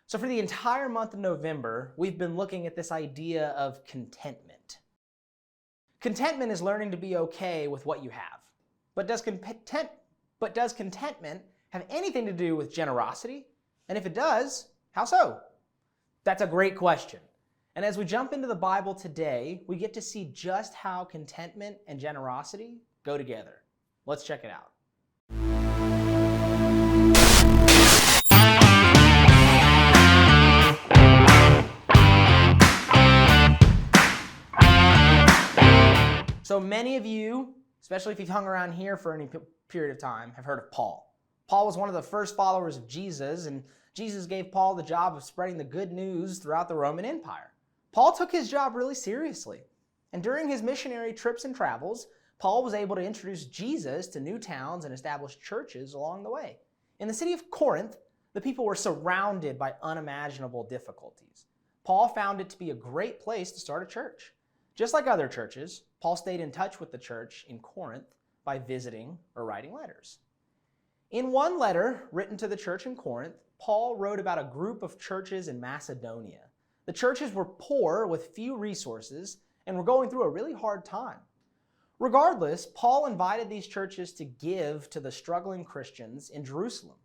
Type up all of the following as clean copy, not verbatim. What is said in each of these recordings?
So for the entire month of November, we've been looking at this idea of contentment. Contentment is learning to be okay with what you have. But does contentment have anything to do with generosity? And if it does, how so? That's a great question. And as we jump into the Bible today, we get to see just how contentment and generosity go together. Let's check it out. So many of you, especially if you've hung around here for any period of time, have heard of Paul. Paul was one of the first followers of Jesus, and Jesus gave Paul the job of spreading the good news throughout the Roman Empire. Paul took his job really seriously, and during his missionary trips and travels, Paul was able to introduce Jesus to new towns and establish churches along the way. In the city of Corinth, the people were surrounded by unimaginable difficulties. Paul found it to be a great place to start a church. Just like other churches, Paul stayed in touch with the church in Corinth by visiting or writing letters. In one letter written to the church in Corinth, Paul wrote about a group of churches in Macedonia. The churches were poor with few resources and were going through a really hard time. Regardless, Paul invited these churches to give to the struggling Christians in Jerusalem.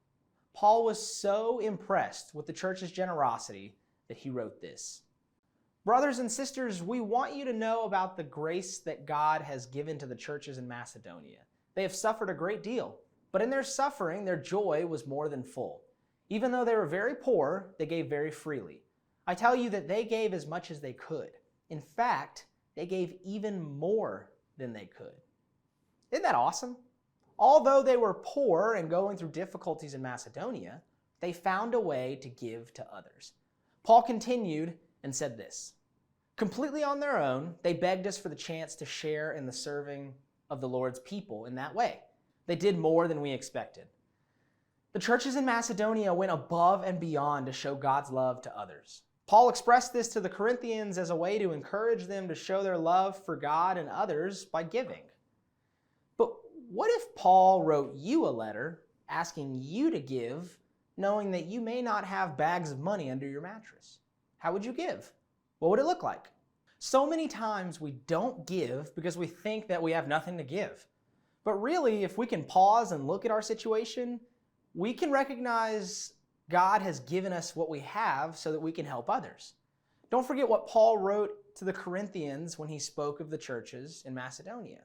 Paul was so impressed with the church's generosity that he wrote this. Brothers and sisters, we want you to know about the grace that God has given to the churches in Macedonia. They have suffered a great deal, but in their suffering, their joy was more than full. Even though they were very poor, they gave very freely. I tell you that they gave as much as they could. In fact, they gave even more than they could. Isn't that awesome? Although they were poor and going through difficulties in Macedonia, they found a way to give to others. Paul continued and said this, completely on their own, they begged us for the chance to share in the serving of the Lord's people in that way. They did more than we expected. The churches in Macedonia went above and beyond to show God's love to others. Paul expressed this to the Corinthians as a way to encourage them to show their love for God and others by giving. But what if Paul wrote you a letter asking you to give, knowing that you may not have bags of money under your mattress? How would you give? What would it look like? So many times we don't give because we think that we have nothing to give. But really, if we can pause and look at our situation, we can recognize God has given us what we have so that we can help others. Don't forget what Paul wrote to the Corinthians when he spoke of the churches in Macedonia.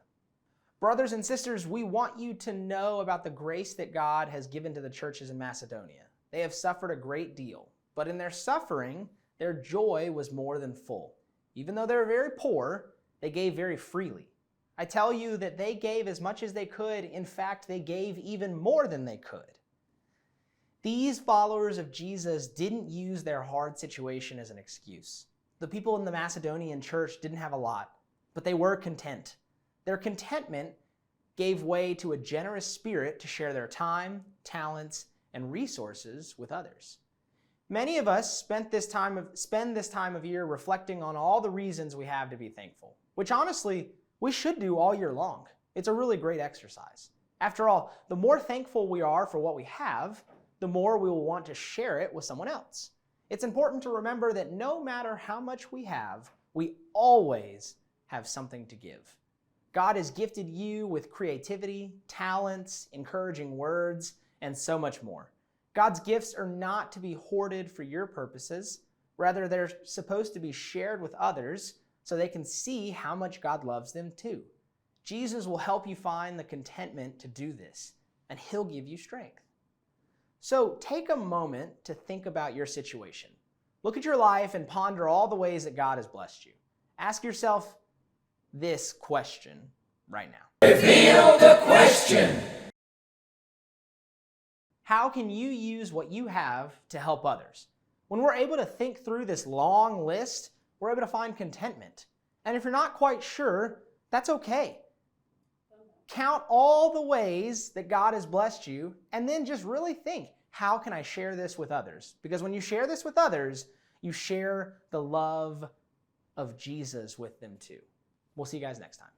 Brothers and sisters, we want you to know about the grace that God has given to the churches in Macedonia. They have suffered a great deal, but in their suffering, their joy was more than full. Even though they were very poor, they gave very freely. I tell you that they gave as much as they could. In fact, they gave even more than they could. These followers of Jesus didn't use their hard situation as an excuse. The people in the Macedonian church didn't have a lot, but they were content. Their contentment gave way to a generous spirit to share their time, talents, and resources with others. Many of us spend this time of year reflecting on all the reasons we have to be thankful, which honestly, we should do all year long. It's a really great exercise. After all, the more thankful we are for what we have, the more we will want to share it with someone else. It's important to remember that no matter how much we have, we always have something to give. God has gifted you with creativity, talents, encouraging words, and so much more. God's gifts are not to be hoarded for your purposes. Rather, they're supposed to be shared with others so they can see how much God loves them too. Jesus will help you find the contentment to do this, and He'll give you strength. So take a moment to think about your situation. Look at your life and ponder all the ways that God has blessed you. Ask yourself this question right now. Reveal the question. How can you use what you have to help others? When we're able to think through this long list, we're able to find contentment. And if you're not quite sure, that's okay. Count all the ways that God has blessed you, and then just really think, how can I share this with others? Because when you share this with others, you share the love of Jesus with them too. We'll see you guys next time.